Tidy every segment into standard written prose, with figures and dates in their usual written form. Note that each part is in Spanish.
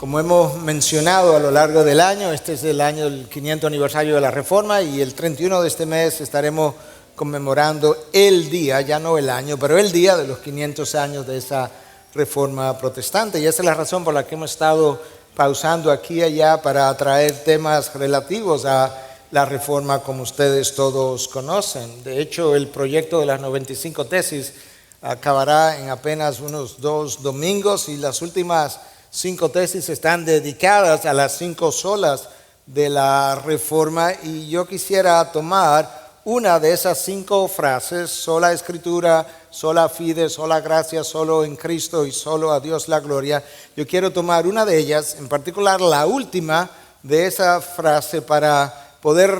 Como hemos mencionado a lo largo del año, este es el año del 500 aniversario de la Reforma y el 31 de este mes estaremos conmemorando el día, ya no el año, pero el día de los 500 años de esa Reforma protestante. Y esa es la razón por la que hemos estado pausando aquí y allá para traer temas relativos a la Reforma como ustedes todos conocen. De hecho, el proyecto de las 95 tesis acabará en apenas unos 2 domingos y las últimas 5 tesis están dedicadas a las 5 solas de la Reforma y yo quisiera tomar una de esas 5 frases: sola Escritura, sola fide, sola gracia, solo en Cristo y solo a Dios la gloria. Yo quiero tomar una de ellas, en particular la última de esa frase, para poder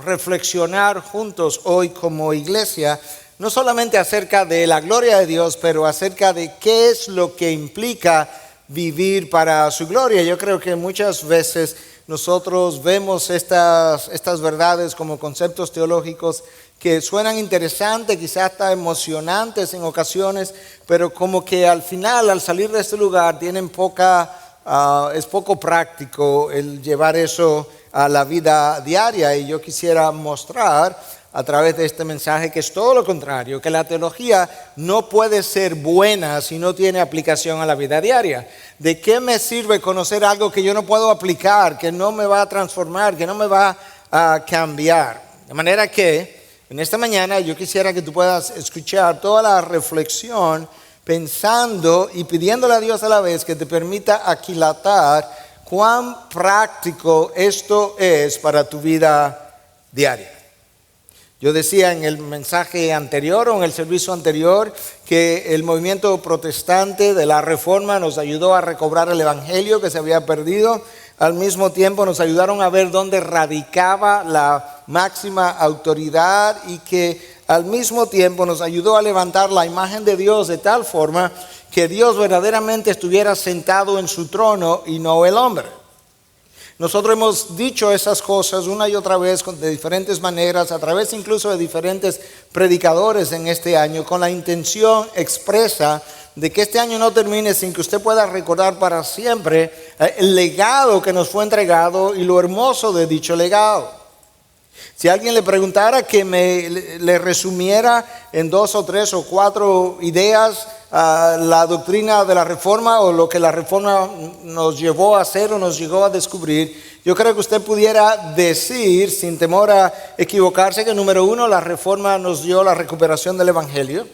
reflexionar juntos hoy como iglesia, no solamente acerca de la gloria de Dios, pero acerca de qué es lo que implica vivir para su gloria. Yo creo que muchas veces nosotros vemos estas verdades como conceptos teológicos que suenan interesantes, quizás hasta emocionantes en ocasiones, pero como que al final, al salir de este lugar, es poco práctico el llevar eso a la vida diaria. Y yo quisiera mostrar a través de este mensaje que es todo lo contrario, que la teología no puede ser buena si no tiene aplicación a la vida diaria. ¿De qué me sirve conocer algo que yo no puedo aplicar, que no me va a transformar, que no me va a cambiar? De manera que en esta mañana yo quisiera que tú puedas escuchar toda la reflexión pensando y pidiéndole a Dios a la vez que te permita aquilatar cuán práctico esto es para tu vida diaria. Yo decía en el mensaje anterior o en el servicio anterior que el movimiento protestante de la Reforma nos ayudó a recobrar el evangelio que se había perdido. Al mismo tiempo nos ayudaron a ver dónde radicaba la máxima autoridad y que al mismo tiempo nos ayudó a levantar la imagen de Dios de tal forma que Dios verdaderamente estuviera sentado en su trono y no el hombre. Nosotros hemos dicho esas cosas una y otra vez de diferentes maneras, a través incluso de diferentes predicadores en este año, con la intención expresa de que este año no termine sin que usted pueda recordar para siempre el legado que nos fue entregado y lo hermoso de dicho legado. Si alguien le preguntara que le resumiera en 2 o 3 o 4 ideas la doctrina de la Reforma o lo que la Reforma nos llevó a hacer o nos llegó a descubrir, yo creo que usted pudiera decir sin temor a equivocarse que número 1, la Reforma nos dio la recuperación del evangelio.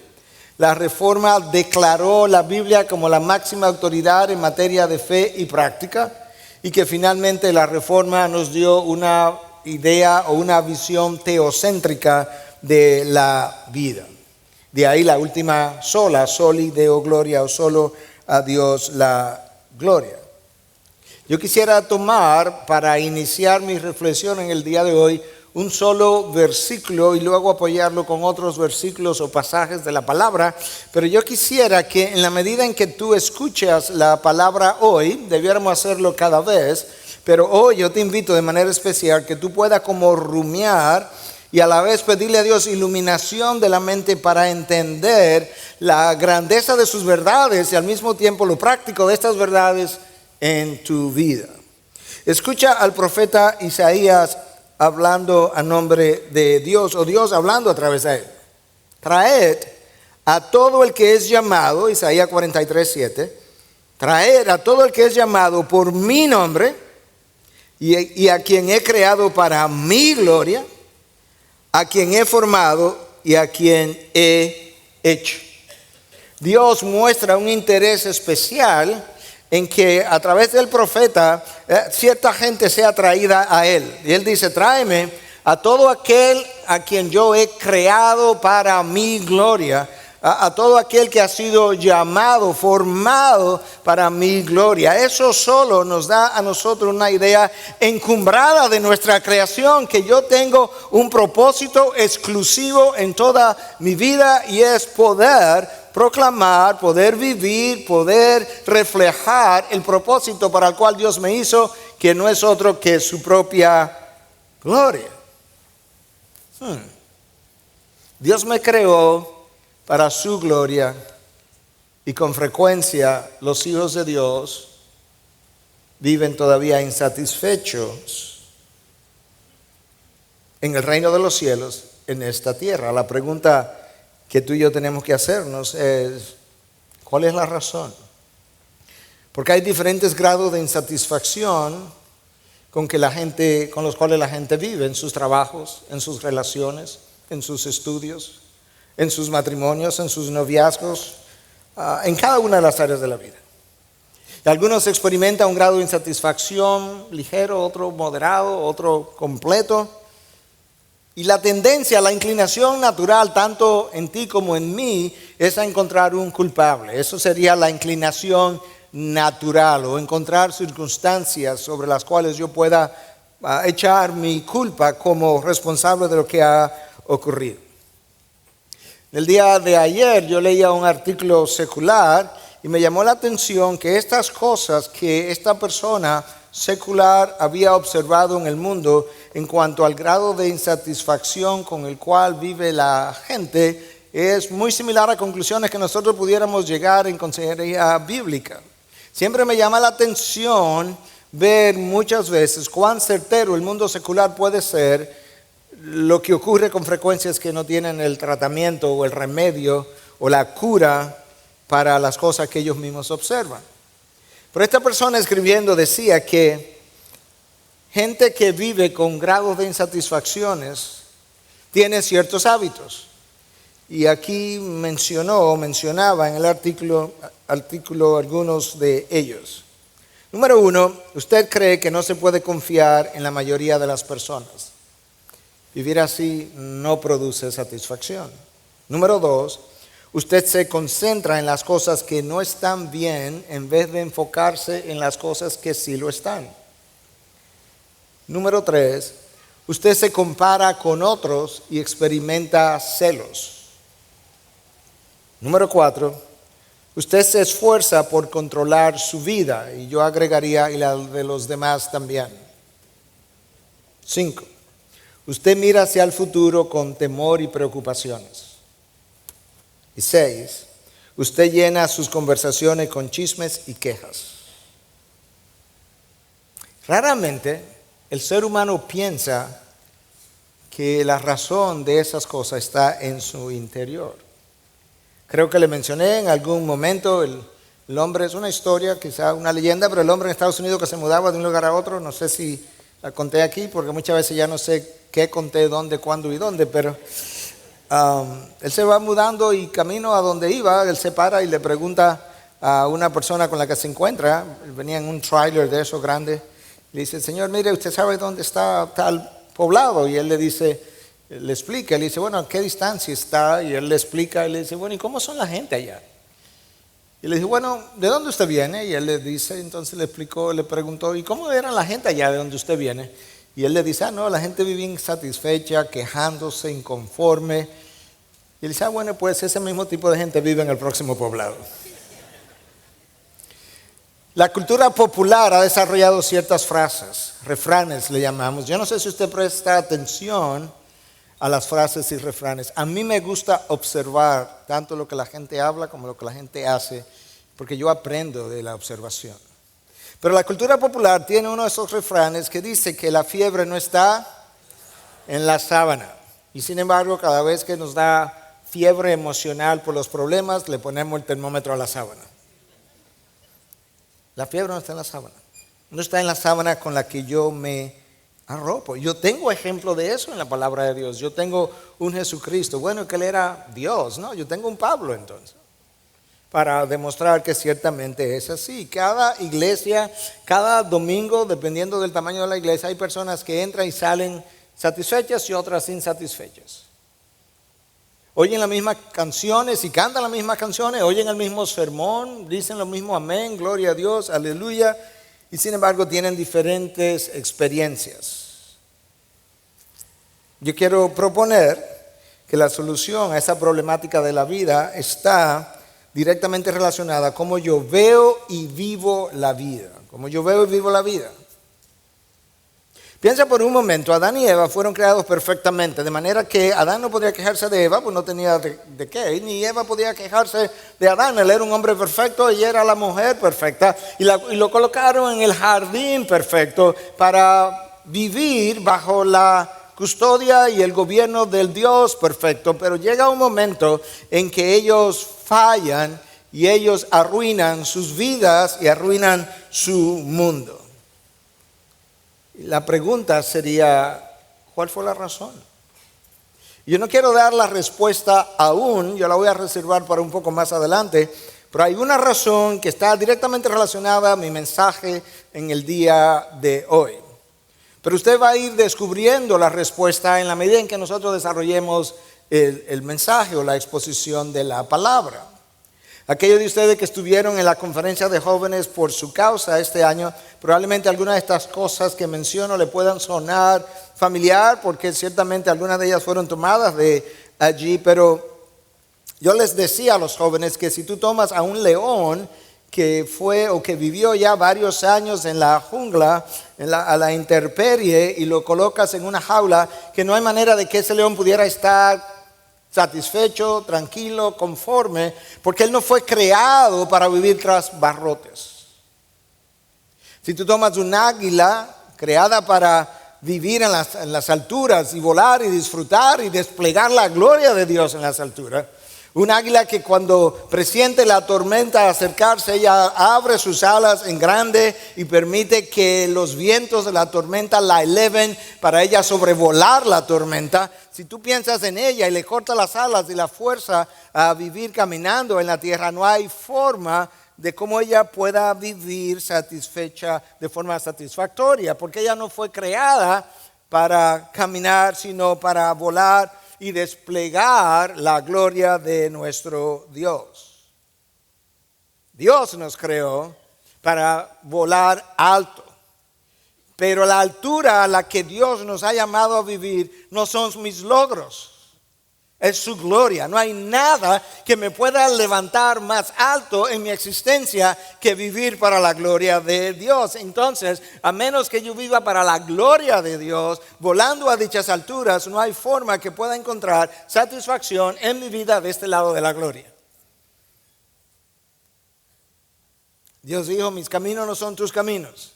La Reforma declaró la Biblia como la máxima autoridad en materia de fe y práctica, y que finalmente la Reforma nos dio una idea o una visión teocéntrica de la vida. De ahí la última sola, soli Deo gloria, o solo a Dios la gloria. Yo quisiera tomar para iniciar mi reflexión en el día de hoy un solo versículo y luego apoyarlo con otros versículos o pasajes de la palabra, pero yo quisiera que en la medida en que tú escuchas la palabra hoy, debiéramos hacerlo cada vez, pero hoy yo te invito de manera especial que tú puedas como rumiar y a la vez pedirle a Dios iluminación de la mente para entender la grandeza de sus verdades y al mismo tiempo lo práctico de estas verdades en tu vida. Escucha al profeta Isaías hablando a nombre de Dios, o Dios hablando a través de él. Traed a todo el que es llamado, Isaías 43:7, traed a todo el que es llamado por mi nombre y a quien he creado para mi gloria, a quien he formado y a quien he hecho. Dios muestra un interés especial en que a través del profeta cierta gente sea traída a él. Y él dice: tráeme a todo aquel a quien yo he creado para mi gloria, a todo aquel que ha sido llamado, formado para mi gloria. Eso solo nos da a nosotros una idea encumbrada de nuestra creación, que yo tengo un propósito exclusivo en toda mi vida y es poder proclamar, poder vivir, poder reflejar el propósito para el cual Dios me hizo, que no es otro que su propia gloria. Dios me creó para su gloria y con frecuencia los hijos de Dios viven todavía insatisfechos en el reino de los cielos, en esta tierra. La pregunta que tú y yo tenemos que hacernos es, ¿cuál es la razón? Porque hay diferentes grados de insatisfacción con los cuales la gente vive en sus trabajos, en sus relaciones, en sus estudios, en sus matrimonios, en sus noviazgos, en cada una de las áreas de la vida. Y algunos experimentan un grado de insatisfacción ligero, otro moderado, otro completo. Y la tendencia, la inclinación natural, tanto en ti como en mí, es a encontrar un culpable. Eso sería la inclinación natural, o encontrar circunstancias sobre las cuales yo pueda echar mi culpa como responsable de lo que ha ocurrido. El día de ayer yo leía un artículo secular y me llamó la atención que estas cosas que esta persona secular había observado en el mundo en cuanto al grado de insatisfacción con el cual vive la gente es muy similar a conclusiones que nosotros pudiéramos llegar en consejería bíblica. Siempre me llama la atención ver muchas veces cuán certero el mundo secular puede ser. Lo que ocurre con frecuencia es que no tienen el tratamiento o el remedio o la cura para las cosas que ellos mismos observan. Pero esta persona escribiendo decía que gente que vive con grados de insatisfacciones tiene ciertos hábitos. Y aquí mencionaba en el artículo algunos de ellos. Número 1, usted cree que no se puede confiar en la mayoría de las personas. Vivir así no produce satisfacción. Número 2, usted se concentra en las cosas que no están bien en vez de enfocarse en las cosas que sí lo están. Número 3, usted se compara con otros y experimenta celos. Número 4, usted se esfuerza por controlar su vida, y yo agregaría y la de los demás también. 5, usted mira hacia el futuro con temor y preocupaciones. Y 6, usted llena sus conversaciones con chismes y quejas. Raramente el ser humano piensa que la razón de esas cosas está en su interior. Creo que le mencioné en algún momento, el hombre es una historia, quizá una leyenda, pero el hombre en Estados Unidos que se mudaba de un lugar a otro, no sé si la conté aquí, porque muchas veces ya no sé qué conté, dónde, cuándo y dónde, pero él se va mudando y camino a donde iba, él se para y le pregunta a una persona con la que se encuentra, venía en un trailer de esos grandes, le dice, señor, mire, ¿usted sabe dónde está tal poblado? Y él le explica, le dice, bueno, ¿a qué distancia está? Y él le explica, y le dice, bueno, ¿y cómo son la gente allá? Y le dice, bueno, ¿de dónde usted viene? Y él le dice, entonces le explicó, le preguntó, ¿y cómo era la gente allá de donde usted viene? Y él le dice, no, la gente vive insatisfecha, quejándose, inconforme. Y él dice, bueno, pues ese mismo tipo de gente vive en el próximo poblado. La cultura popular ha desarrollado ciertas frases, refranes le llamamos. Yo no sé si usted presta atención a las frases y refranes. A mí me gusta observar tanto lo que la gente habla como lo que la gente hace, porque yo aprendo de la observación. Pero la cultura popular tiene uno de esos refranes que dice que la fiebre no está en la sábana. Y sin embargo, cada vez que nos da fiebre emocional por los problemas, le ponemos el termómetro a la sábana. La fiebre no está en la sábana. No está en la sábana con la que yo me arropo. Yo tengo ejemplo de eso en la palabra de Dios. Yo tengo un Jesucristo. Bueno, que él era Dios, ¿no? Yo tengo un Pablo entonces, para demostrar que ciertamente es así. Cada iglesia, cada domingo, dependiendo del tamaño de la iglesia, hay personas que entran y salen satisfechas y otras insatisfechas. Oyen las mismas canciones y cantan las mismas canciones, oyen el mismo sermón, dicen lo mismo amén, gloria a Dios, aleluya, y sin embargo tienen diferentes experiencias. Yo quiero proponer que la solución a esa problemática de la vida está directamente relacionada a cómo yo veo y vivo la vida. Cómo yo veo y vivo la vida. Piensa por un momento, Adán y Eva fueron creados perfectamente, de manera que Adán no podía quejarse de Eva, pues no tenía de qué, ni Eva podía quejarse de Adán. Él era un hombre perfecto, ella era la mujer perfecta, y lo colocaron en el jardín perfecto para vivir bajo la custodia y el gobierno del Dios perfecto. Pero llega un momento en que ellos fallan y ellos arruinan sus vidas y arruinan su mundo. La pregunta sería, ¿cuál fue la razón? Yo no quiero dar la respuesta aún, yo la voy a reservar para un poco más adelante, pero hay una razón que está directamente relacionada a mi mensaje en el día de hoy. Pero usted va a ir descubriendo la respuesta en la medida en que nosotros desarrollemos el mensaje o la exposición de la palabra. Aquellos de ustedes que estuvieron en la conferencia de jóvenes por su causa este año, probablemente algunas de estas cosas que menciono le puedan sonar familiar, porque ciertamente algunas de ellas fueron tomadas de allí, pero yo les decía a los jóvenes que si tú tomas a un león que fue o que vivió ya varios años en la jungla, a la intemperie, y lo colocas en una jaula, que no hay manera de que ese león pudiera estar satisfecho, tranquilo, conforme, porque él no fue creado para vivir tras barrotes. Si tú tomas un águila creada para vivir en las alturas y volar y disfrutar y desplegar la gloria de Dios en las alturas, un águila que cuando presiente la tormenta acercarse, ella abre sus alas en grande y permite que los vientos de la tormenta la eleven para ella sobrevolar la tormenta. Si tú piensas en ella y le cortas las alas y la fuerza a vivir caminando en la tierra, no hay forma de cómo ella pueda vivir satisfecha de forma satisfactoria, porque ella no fue creada para caminar, sino para volar y desplegar la gloria de nuestro Dios. Dios nos creó para volar alto, pero la altura a la que Dios nos ha llamado a vivir no son mis logros, es su gloria. No hay nada que me pueda levantar más alto en mi existencia que vivir para la gloria de Dios. Entonces, a menos que yo viva para la gloria de Dios, volando a dichas alturas, no hay forma que pueda encontrar satisfacción en mi vida de este lado de la gloria. Dios dijo, mis caminos no son tus caminos.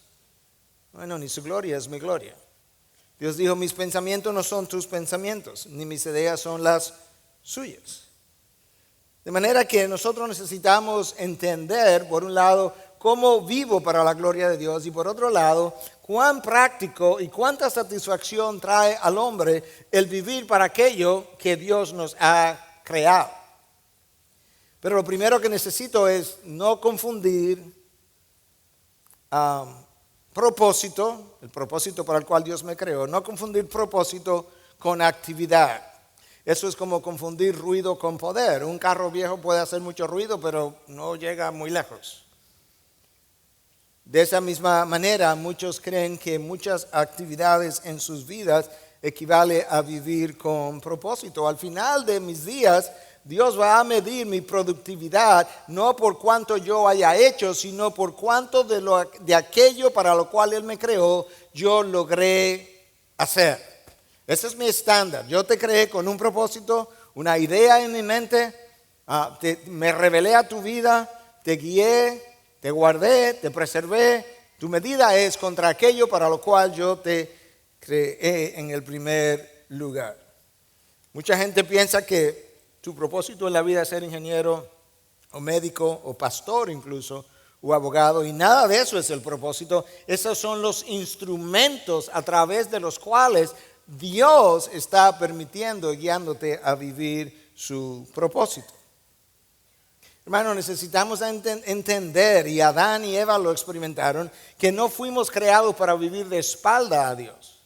Bueno, ni su gloria es mi gloria. Dios dijo, mis pensamientos no son tus pensamientos, ni mis ideas son las suyas. De manera que nosotros necesitamos entender, por un lado, cómo vivo para la gloria de Dios, y por otro lado, cuán práctico y cuánta satisfacción trae al hombre el vivir para aquello que Dios nos ha creado. Pero lo primero que necesito es no confundir propósito, el propósito para el cual Dios me creó, no confundir propósito con actividad. Eso es como confundir ruido con poder. Un carro viejo puede hacer mucho ruido, pero no llega muy lejos. De esa misma manera, muchos creen que muchas actividades en sus vidas equivale a vivir con propósito. Al final de mis días, Dios va a medir mi productividad no por cuánto yo haya hecho, sino por cuánto de aquello para lo cual Él me creó yo logré hacer. Ese es mi estándar. Yo te creé con un propósito, una idea en mi mente, me revelé a tu vida, te guié, te guardé, te preservé. Tu medida es contra aquello para lo cual yo te creé en el primer lugar. Mucha gente piensa que tu propósito en la vida es ser ingeniero o médico o pastor incluso o abogado, y nada de eso es el propósito. Esos son los instrumentos a través de los cuales Dios está permitiendo y guiándote a vivir su propósito. Hermano, necesitamos entender, y Adán y Eva lo experimentaron, que no fuimos creados para vivir de espalda a Dios.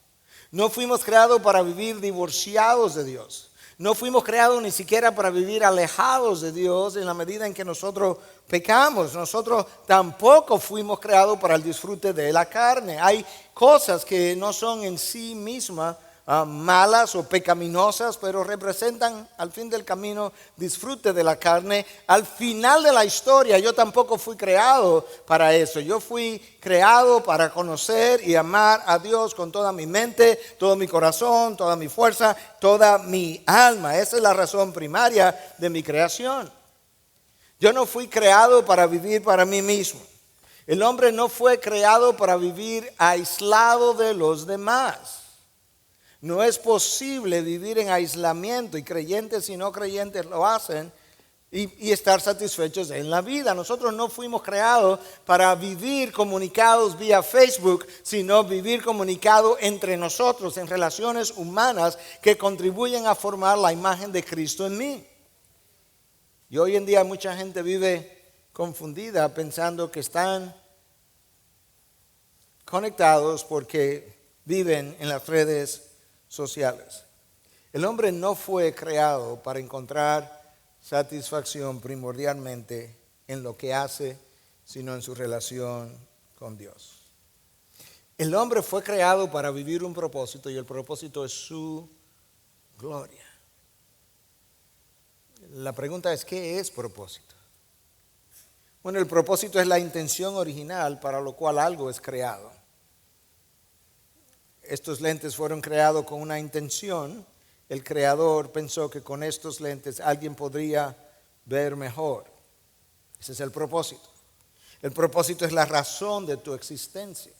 No fuimos creados para vivir divorciados de Dios. No fuimos creados ni siquiera para vivir alejados de Dios en la medida en que nosotros pecamos. Nosotros tampoco fuimos creados para el disfrute de la carne. Hay cosas que no son en sí mismas malas o pecaminosas, pero representan al fin del camino disfrute de la carne. Al final de la historia yo tampoco fui creado para eso. Yo fui creado para conocer y amar a Dios con toda mi mente, todo mi corazón, toda mi fuerza, toda mi alma. Esa es la razón primaria de mi creación. Yo no fui creado para vivir para mí mismo. El hombre no fue creado para vivir aislado de los demás. No es posible vivir en aislamiento, y creyentes y no creyentes lo hacen, y estar satisfechos en la vida. Nosotros no fuimos creados para vivir comunicados vía Facebook, sino vivir comunicados entre nosotros en relaciones humanas que contribuyen a formar la imagen de Cristo en mí. Y hoy en día mucha gente vive confundida pensando que están conectados porque viven en las redes sociales. El hombre no fue creado para encontrar satisfacción primordialmente en lo que hace, sino en su relación con Dios. El hombre fue creado para vivir un propósito, y el propósito es su gloria. La pregunta es, ¿qué es propósito? Bueno, el propósito es la intención original para lo cual algo es creado. Estos lentes fueron creados con una intención. El creador pensó que con estos lentes alguien podría ver mejor. Ese es el propósito. El propósito es la razón de tu existencia.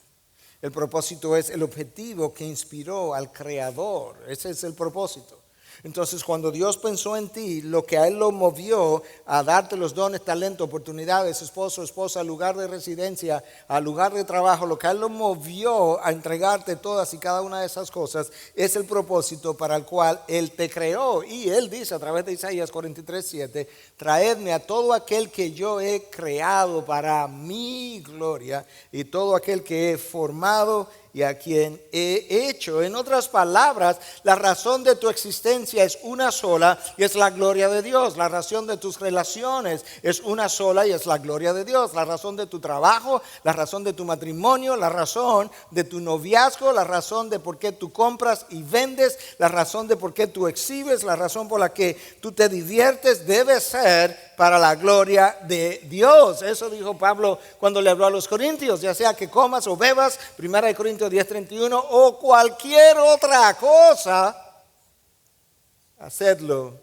El propósito es el objetivo que inspiró al creador. Ese es el propósito. Entonces, cuando Dios pensó en ti, lo que a Él lo movió a darte los dones, talentos, oportunidades, esposo, esposa, lugar de residencia, al lugar de trabajo, lo que a Él lo movió a entregarte todas y cada una de esas cosas, es el propósito para el cual Él te creó. Y Él dice a través de Isaías 43:7, traedme a todo aquel que yo he creado para mi gloria y todo aquel que he formado y a quien he hecho. En otras palabras, la razón de tu existencia es una sola y es la gloria de Dios. La razón de tus relaciones es una sola y es la gloria de Dios. La razón de tu trabajo, la razón de tu matrimonio, la razón de tu noviazgo, la razón de por qué tú compras y vendes, la razón de por qué tú exhibes, la razón por la que tú te diviertes debe ser para la gloria de Dios. Eso dijo Pablo cuando le habló a los corintios, ya sea que comas o bebas, 1 Corintios 10:31, o cualquier otra cosa, hacedlo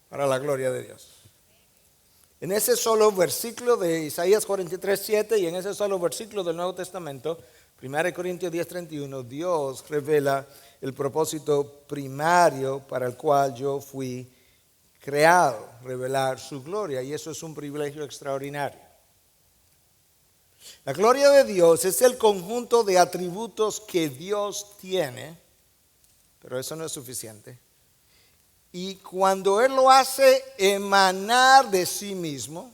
para la gloria de Dios. En ese solo versículo de Isaías 43:7 y en ese solo versículo del Nuevo Testamento, 1 Corintios 10:31, Dios revela el propósito primario para el cual yo fui creado, revelar su gloria, y eso es un privilegio extraordinario. La gloria de Dios es el conjunto de atributos que Dios tiene, pero eso no es suficiente. Y cuando Él lo hace emanar de sí mismo,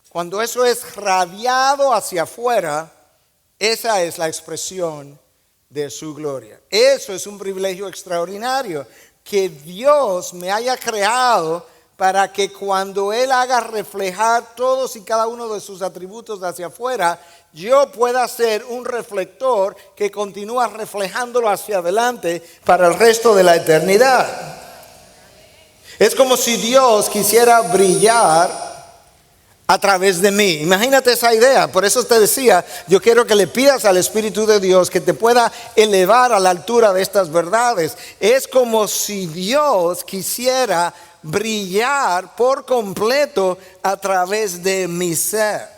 cuando eso es radiado hacia afuera, esa es la expresión de su gloria. Eso es un privilegio extraordinario, que Dios me haya creado para que cuando Él haga reflejar todos y cada uno de sus atributos hacia afuera, yo pueda ser un reflector que continúa reflejándolo hacia adelante para el resto de la eternidad. Es como si Dios quisiera brillar a través de mí. Imagínate esa idea. Por eso te decía, yo quiero que le pidas al Espíritu de Dios que te pueda elevar a la altura de estas verdades. Es como si Dios quisiera brillar por completo a través de mi ser.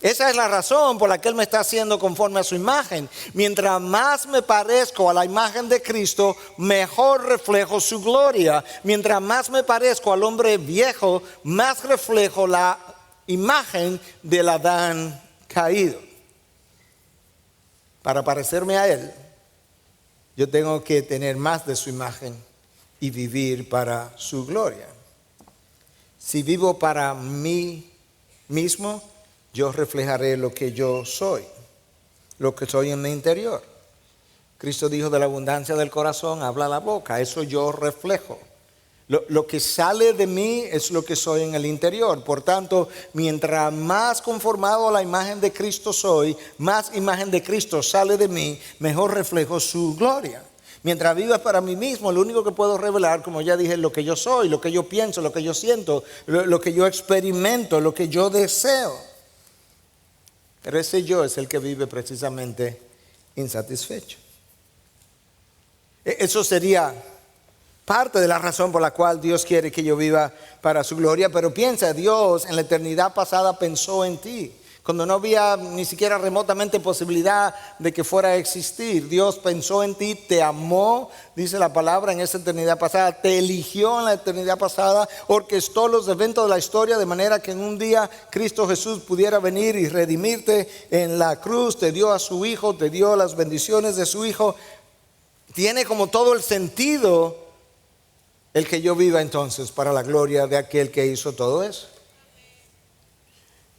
Esa es la razón por la que Él me está haciendo conforme a su imagen. Mientras más me parezco a la imagen de Cristo, mejor reflejo su gloria. Mientras más me parezco al hombre viejo, más reflejo la imagen del Adán caído. Para parecerme a Él, yo tengo que tener más de su imagen y vivir para su gloria. Si vivo para mí mismo, yo reflejaré lo que yo soy, lo que soy en mi interior. Cristo dijo, de la abundancia del corazón habla la boca. Eso yo reflejo. Lo que sale de mí es lo que soy en el interior. Por tanto, mientras más conformado a la imagen de Cristo soy, más imagen de Cristo sale de mí, mejor reflejo su gloria. Mientras vivas para mí mismo, lo único que puedo revelar, como ya dije, es lo que yo soy, lo que yo pienso, lo que yo siento, lo que yo experimento, lo que yo deseo. Pero ese yo es el que vive precisamente insatisfecho. Eso sería parte de la razón por la cual Dios quiere que yo viva para su gloria. Pero piensa, Dios en la eternidad pasada pensó en ti. Cuando no había ni siquiera remotamente posibilidad de que fuera a existir, Dios pensó en ti, te amó, dice la palabra, en esa eternidad pasada, te eligió en la eternidad pasada, orquestó los eventos de la historia de manera que en un día Cristo Jesús pudiera venir y redimirte en la cruz, te dio a su Hijo, te dio las bendiciones de su Hijo. Tiene como todo el sentido el que yo viva entonces para la gloria de aquel que hizo todo eso.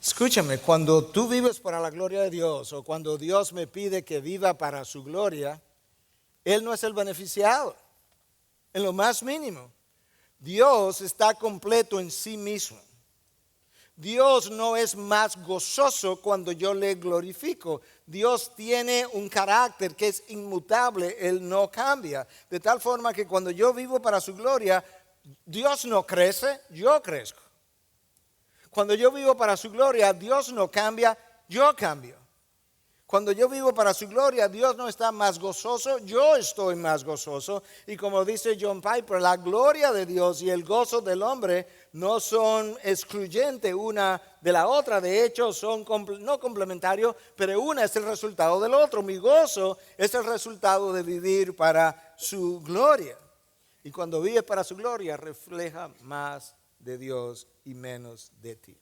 Escúchame, cuando tú vives para la gloria de Dios o cuando Dios me pide que viva para su gloria, Él no es el beneficiado, en lo más mínimo. Dios está completo en sí mismo. Dios no es más gozoso cuando yo le glorifico. Dios tiene un carácter que es inmutable, Él no cambia. De tal forma que cuando yo vivo para su gloria, Dios no crece, yo crezco. Cuando yo vivo para su gloria, Dios no cambia, yo cambio. Cuando yo vivo para su gloria, Dios no está más gozoso, yo estoy más gozoso. Y como dice John Piper, la gloria de Dios y el gozo del hombre no son excluyentes una de la otra. De hecho, son no complementarios, pero una es el resultado del otro. Mi gozo es el resultado de vivir para su gloria. Y cuando vives para su gloria, refleja más de Dios y menos de ti.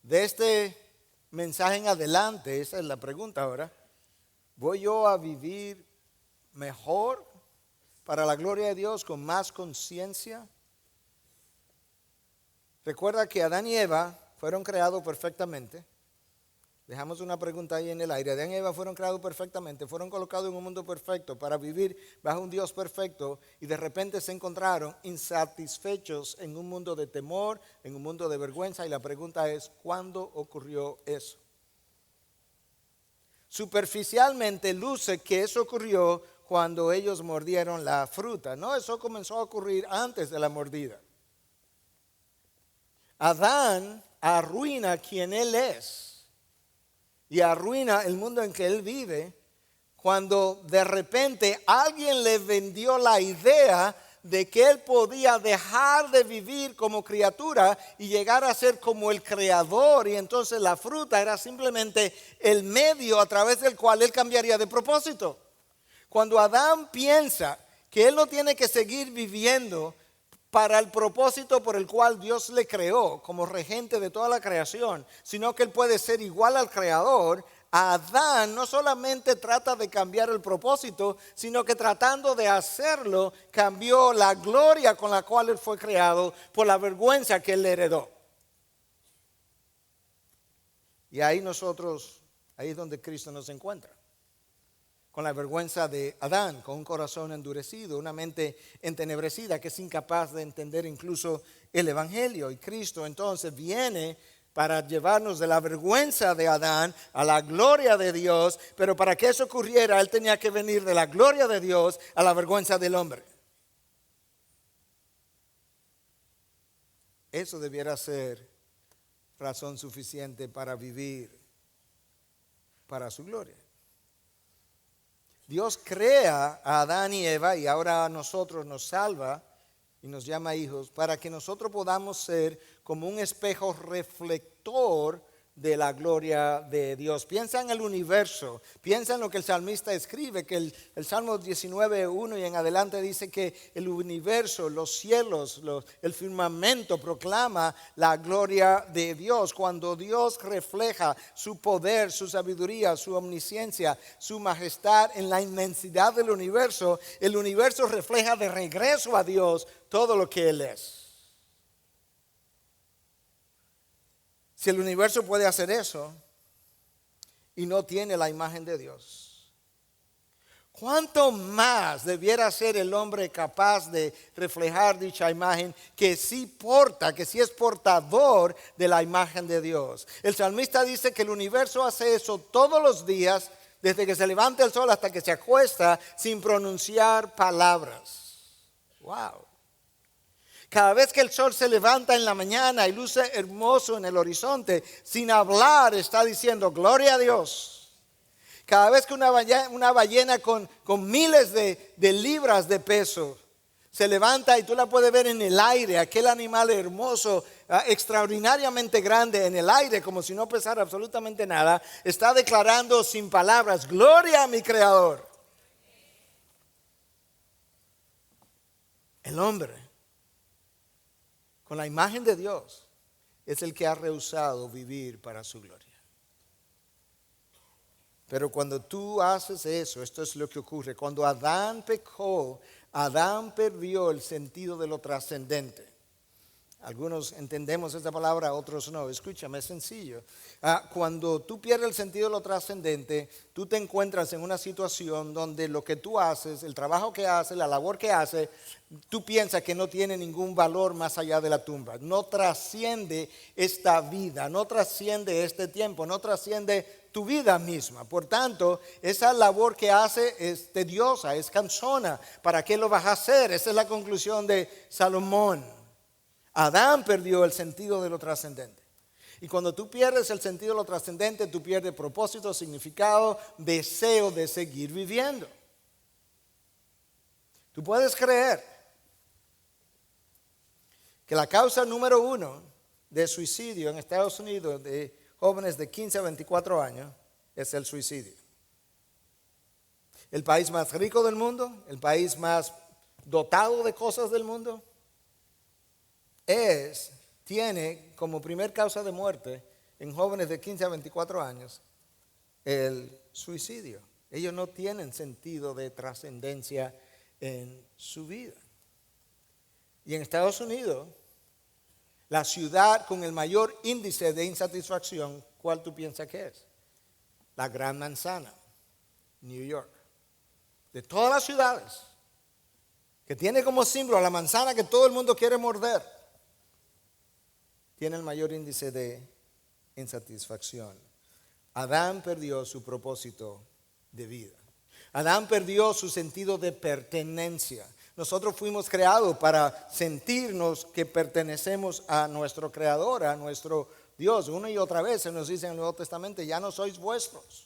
De este mensaje en adelante, esa es la pregunta ahora, ¿voy yo a vivir mejor para la gloria de Dios con más conciencia? Recuerda que Adán y Eva fueron creados perfectamente. Dejamos una pregunta ahí en el aire. Adán y Eva fueron creados perfectamente, fueron colocados en un mundo perfecto para vivir bajo un Dios perfecto y de repente se encontraron insatisfechos en un mundo de temor, en un mundo de vergüenza, y la pregunta es, ¿cuándo ocurrió eso? Superficialmente luce que eso ocurrió cuando ellos mordieron la fruta. No, eso comenzó a ocurrir antes de la mordida. Adán arruina quien él es. Y arruina el mundo en que él vive cuando de repente alguien le vendió la idea de que él podía dejar de vivir como criatura y llegar a ser como el creador, y entonces la fruta era simplemente el medio a través del cual él cambiaría de propósito. Cuando Adán piensa que él no tiene que seguir viviendo para el propósito por el cual Dios le creó como regente de toda la creación, sino que él puede ser igual al creador, Adán no solamente trata de cambiar el propósito, sino que tratando de hacerlo, cambió la gloria con la cual él fue creado por la vergüenza que él le heredó. Y ahí es donde Cristo nos encuentra. Con la vergüenza de Adán, con un corazón endurecido, una mente entenebrecida que es incapaz de entender incluso el Evangelio. Y Cristo entonces viene para llevarnos de la vergüenza de Adán a la gloria de Dios, pero para que eso ocurriera, Él tenía que venir de la gloria de Dios a la vergüenza del hombre. Eso debiera ser razón suficiente para vivir para su gloria. Dios crea a Adán y Eva y ahora a nosotros nos salva y nos llama hijos para que nosotros podamos ser como un espejo reflector de la gloria de Dios. Piensa en el universo, piensa en lo que el salmista escribe, que el Salmo 19:1 y en adelante dice que el universo, los cielos, el firmamento proclama la gloria de Dios. Cuando Dios refleja su poder, su sabiduría, su omnisciencia, su majestad en la inmensidad del universo, el universo refleja de regreso a Dios todo lo que Él es. Si el universo puede hacer eso y no tiene la imagen de Dios, ¿Cuánto más debiera ser el hombre capaz de reflejar dicha imagen que sí es portador de la imagen de Dios? El salmista dice que el universo hace eso todos los días, desde que se levanta el sol hasta que se acuesta, sin pronunciar palabras. ¡Wow! Cada vez que el sol se levanta en la mañana y luce hermoso en el horizonte, sin hablar está diciendo, gloria a Dios. Cada vez que una ballena con miles de libras de peso se levanta y tú la puedes ver en el aire, aquel animal hermoso, extraordinariamente grande en el aire, como si no pesara absolutamente nada, está declarando sin palabras, gloria a mi Creador. El hombre, con la imagen de Dios, es el que ha rehusado vivir para su gloria. Pero cuando tú haces eso, esto es lo que ocurre. Cuando Adán pecó, Adán perdió el sentido de lo trascendente. Algunos entendemos esta palabra, otros no. Escúchame, es sencillo. Cuando tú pierdes el sentido de lo trascendente, tú te encuentras en una situación donde lo que tú haces, el trabajo que haces, la labor que haces, tú piensas que no tiene ningún valor más allá de la tumba. No trasciende esta vida, no trasciende este tiempo, no trasciende tu vida misma. Por tanto, esa labor que hace es tediosa, es cansona. ¿Para qué lo vas a hacer? Esa es la conclusión de Salomón. Adán perdió el sentido de lo trascendente. Y cuando tú pierdes el sentido de lo trascendente, tú pierdes propósito, significado, deseo de seguir viviendo. Tú puedes creer que la causa número 1 de suicidio en Estados Unidos de jóvenes de 15 a 24 años es el suicidio. El país más rico del mundo, el país más dotado de cosas del mundo, tiene como primer causa de muerte en jóvenes de 15 a 24 años el suicidio. Ellos no tienen sentido de trascendencia en su vida. Y en Estados Unidos, la ciudad con el mayor índice de insatisfacción, ¿cuál tú piensas que es? La Gran Manzana, New York. De todas las ciudades, que tiene como símbolo la manzana que todo el mundo quiere morder, tiene el mayor índice de insatisfacción. Adán perdió su propósito de vida. Adán perdió su sentido de pertenencia. Nosotros fuimos creados para sentirnos que pertenecemos a nuestro Creador, a nuestro Dios. Una y otra vez se nos dice en el Nuevo Testamento, ya no sois vuestros.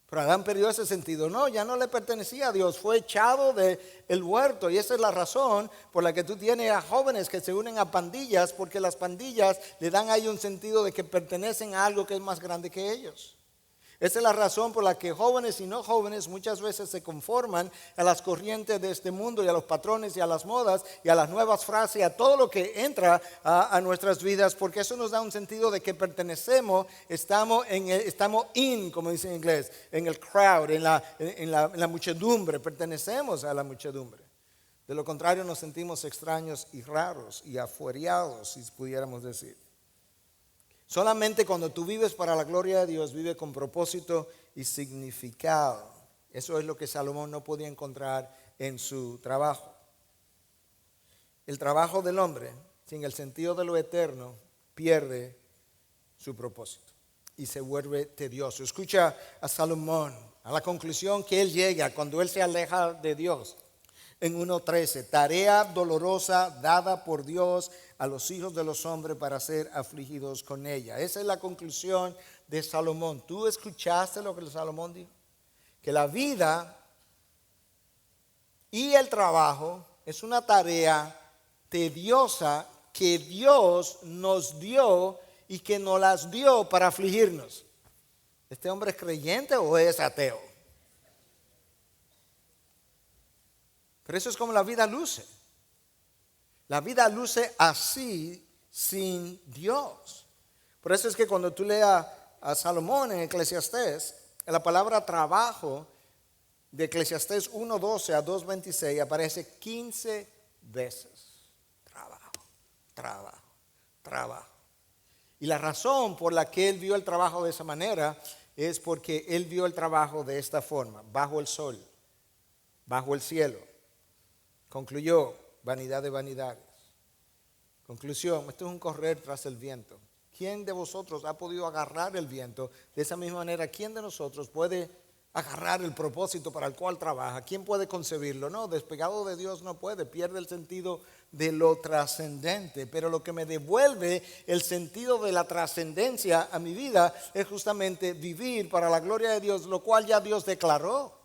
Pero Adán perdió ese sentido. No, ya no le pertenecía a Dios. Fue echado del huerto. Y esa es la razón por la que tú tienes a jóvenes que se unen a pandillas. Porque las pandillas le dan ahí un sentido de que pertenecen a algo que es más grande que ellos. Esa es la razón por la que jóvenes y no jóvenes muchas veces se conforman a las corrientes de este mundo y a los patrones y a las modas y a las nuevas frases y a todo lo que entra a nuestras vidas, porque eso nos da un sentido de que pertenecemos, estamos como dice en inglés, en el crowd, en la muchedumbre, pertenecemos a la muchedumbre. De lo contrario nos sentimos extraños y raros y afuereados, si pudiéramos decir. Solamente cuando tú vives para la gloria de Dios, vive con propósito y significado. Eso es lo que Salomón no podía encontrar en su trabajo. El trabajo del hombre, sin el sentido de lo eterno, pierde su propósito y se vuelve tedioso. Escucha a Salomón, a la conclusión que él llega cuando él se aleja de Dios. En 1:13, tarea dolorosa dada por Dios a los hijos de los hombres para ser afligidos con ella. Esa es la conclusión de Salomón. ¿Tú escuchaste lo que Salomón dijo? Que la vida y el trabajo es una tarea tediosa que Dios nos dio y que nos las dio para afligirnos. ¿Este hombre es creyente o es ateo? Pero eso es como la vida luce. La vida luce así sin Dios. Por eso es que cuando tú leas a Salomón en Eclesiastés, la palabra trabajo de Eclesiastés 1:12 a 2:26 aparece 15 veces. Trabajo. Y la razón por la que él vio el trabajo de esa manera es porque él vio el trabajo de esta forma, bajo el sol. bajo el cielo. Concluyó, vanidad de vanidades. Conclusión, esto es un correr tras el viento. ¿Quién de vosotros ha podido agarrar el viento? De esa misma manera, ¿quién de nosotros puede agarrar el propósito para el cual trabaja? ¿Quién puede concebirlo? No, despegado de Dios no puede, pierde el sentido de lo trascendente. Pero lo que me devuelve el sentido de la trascendencia a mi vida es justamente vivir para la gloria de Dios, lo cual ya Dios declaró.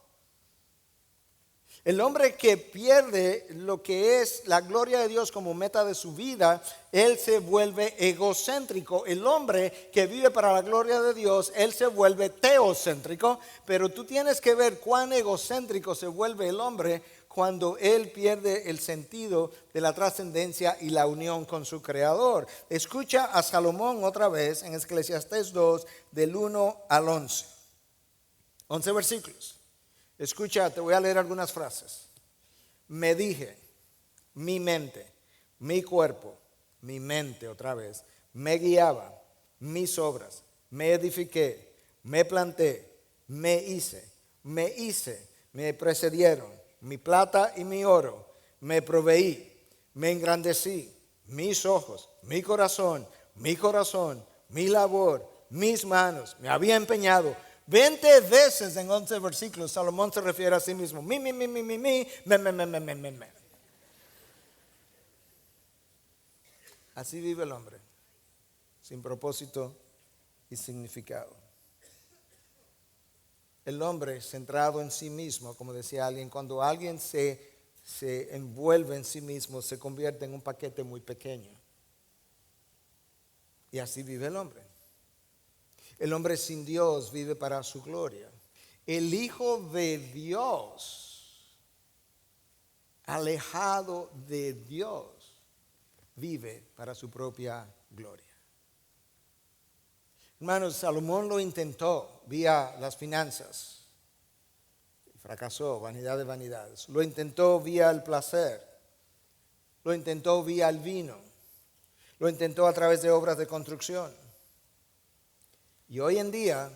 El hombre que pierde lo que es la gloria de Dios como meta de su vida, él se vuelve egocéntrico. El hombre que vive para la gloria de Dios, él se vuelve teocéntrico. Pero tú tienes que ver cuán egocéntrico se vuelve el hombre cuando él pierde el sentido de la trascendencia y la unión con su Creador. Escucha a Salomón otra vez en Eclesiastés 2, del 1 al 11. 11 versículos. Escucha, te voy a leer algunas frases. Me dije, mi mente, mi cuerpo, mi mente otra vez, me guiaba, mis obras, me edifiqué, me planté, me hice, me precedieron, mi plata y mi oro, me proveí, me engrandecí, mis ojos, mi corazón, mi labor, mis manos, me había empeñado. 20 veces en 11 versículos Salomón se refiere a sí mismo. Me. Así vive el hombre, sin propósito y significado. El hombre centrado en sí mismo, como decía alguien, cuando alguien se envuelve en sí mismo, se convierte en un paquete muy pequeño. Y así vive el hombre. El hombre sin Dios vive para su gloria. El Hijo de Dios, alejado de Dios, vive para su propia gloria. Hermanos, Salomón lo intentó vía las finanzas. Fracasó, vanidad de vanidades. Lo intentó vía el placer. Lo intentó vía el vino. Lo intentó a través de obras de construcción. Y hoy en día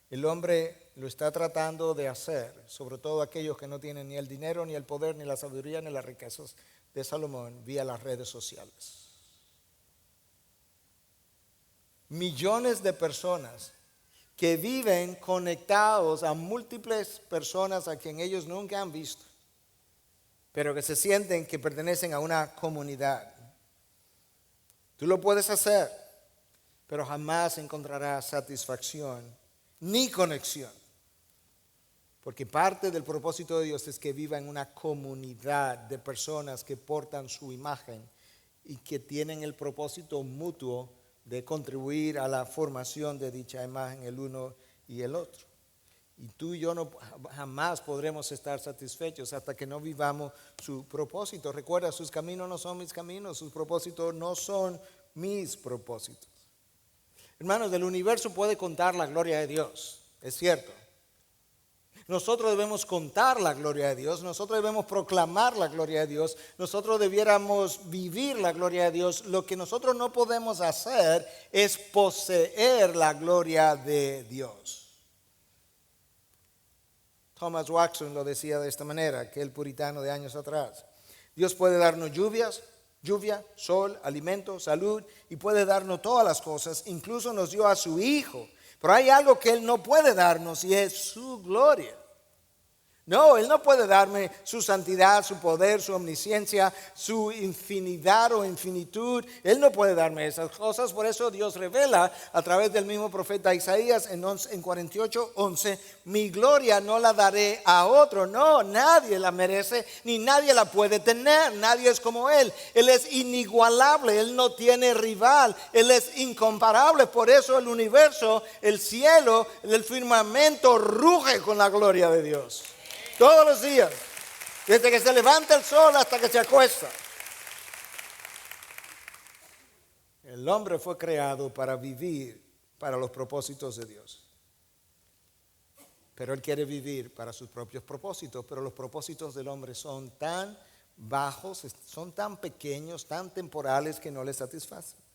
el hombre lo está tratando de hacer, sobre todo aquellos que no tienen ni el dinero, ni el poder, ni la sabiduría, ni las riquezas de Salomón, vía las redes sociales. Millones de personas que viven conectados a múltiples personas a quien ellos nunca han visto, pero que se sienten que pertenecen a una comunidad. Tú lo puedes hacer, pero jamás encontrarás satisfacción ni conexión. Porque parte del propósito de Dios es que viva en una comunidad de personas que portan su imagen y que tienen el propósito mutuo de contribuir a la formación de dicha imagen el uno y el otro. Y tú y yo jamás podremos estar satisfechos hasta que no vivamos su propósito. Recuerda, sus caminos no son mis caminos, sus propósitos no son mis propósitos. Hermanos, el universo puede contar la gloria de Dios, es cierto. Nosotros debemos contar la gloria de Dios, nosotros debemos proclamar la gloria de Dios, nosotros debiéramos vivir la gloria de Dios. Lo que nosotros no podemos hacer es poseer la gloria de Dios. Thomas Watson lo decía de esta manera, aquel puritano de años atrás. Dios puede darnos lluvia, sol, alimento, salud, y puede darnos todas las cosas, incluso nos dio a su Hijo. Pero hay algo que Él no puede darnos y es su gloria. No, Él no puede darme su santidad, su poder, su omnisciencia, su infinidad o infinitud. Él no puede darme esas cosas. Por eso Dios revela a través del mismo profeta Isaías en 48:11, mi gloria no la daré a otro. No, nadie la merece ni nadie la puede tener. Nadie es como Él. Él es inigualable, Él no tiene rival, Él es incomparable. Por eso el universo, el cielo, el firmamento ruge con la gloria de Dios. Todos los días, desde que se levanta el sol hasta que se acuesta. El hombre fue creado para vivir para los propósitos de Dios. Pero él quiere vivir para sus propios propósitos. Pero los propósitos del hombre son tan bajos, son tan pequeños, tan temporales que no le satisfacen.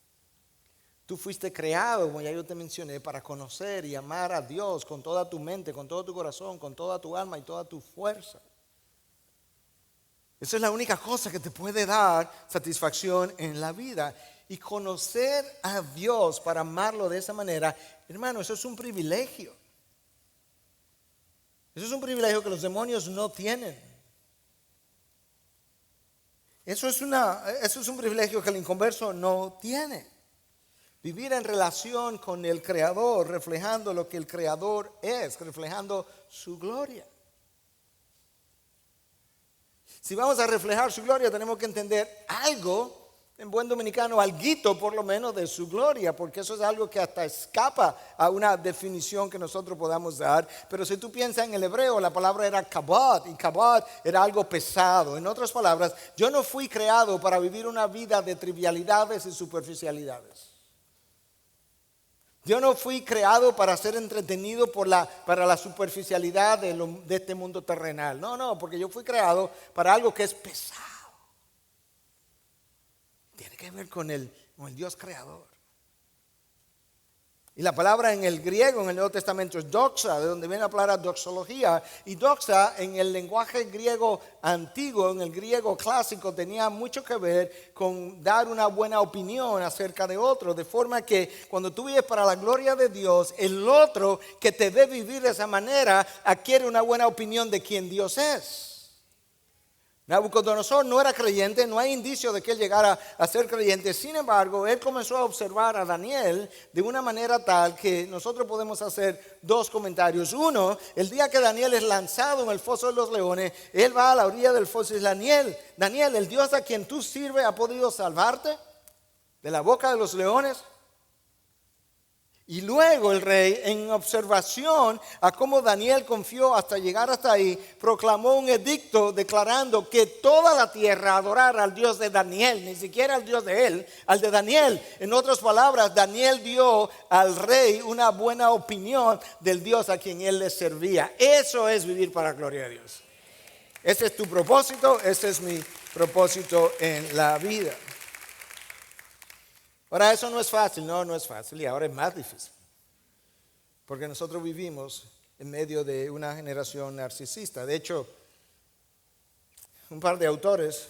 Tú fuiste creado, como ya yo te mencioné, para conocer y amar a Dios con toda tu mente, con todo tu corazón, con toda tu alma y toda tu fuerza. Esa es la única cosa que te puede dar satisfacción en la vida. Y conocer a Dios para amarlo de esa manera, hermano, eso es un privilegio. Eso es un privilegio que los demonios no tienen. Eso es un privilegio que el inconverso no tiene. Vivir en relación con el Creador, reflejando lo que el Creador es, reflejando su gloria. Si vamos a reflejar su gloria, tenemos que entender algo, en buen dominicano, alguito por lo menos de su gloria, porque eso es algo que hasta escapa a una definición que nosotros podamos dar. Pero si tú piensas en el hebreo, la palabra era kabod, y kabod era algo pesado. En otras palabras, yo no fui creado para vivir una vida de trivialidades y superficialidades. Yo no fui creado para ser entretenido para la superficialidad de este mundo terrenal. No, porque yo fui creado para algo que es pesado. Tiene que ver con el Dios creador. Y la palabra en el griego, en el Nuevo Testamento, es doxa, de donde viene la palabra doxología. Y doxa, en el lenguaje griego antiguo, en el griego clásico, tenía mucho que ver con dar una buena opinión acerca de otro. De forma que cuando tú vives para la gloria de Dios, el otro que te ve vivir de esa manera adquiere una buena opinión de quién Dios es. Nabucodonosor no era creyente, no hay indicio de que él llegara a ser creyente. Sin embargo, él comenzó a observar a Daniel de una manera tal que nosotros podemos hacer dos comentarios. Uno, el día que Daniel es lanzado en el foso de los leones, él va a la orilla del foso y dice: Daniel, el Dios a quien tú sirves ha podido salvarte de la boca de los leones. Y luego el rey, en observación a cómo Daniel confió hasta llegar hasta ahí, proclamó un edicto declarando que toda la tierra adorara al Dios de Daniel, ni siquiera al Dios de él, al de Daniel. En otras palabras, Daniel dio al rey una buena opinión del Dios a quien él le servía. Eso es vivir para la gloria de Dios. Ese es tu propósito, ese es mi propósito en la vida. Ahora, eso no es fácil, no es fácil, y ahora es más difícil. Porque nosotros vivimos en medio de una generación narcisista. De hecho, un par de autores,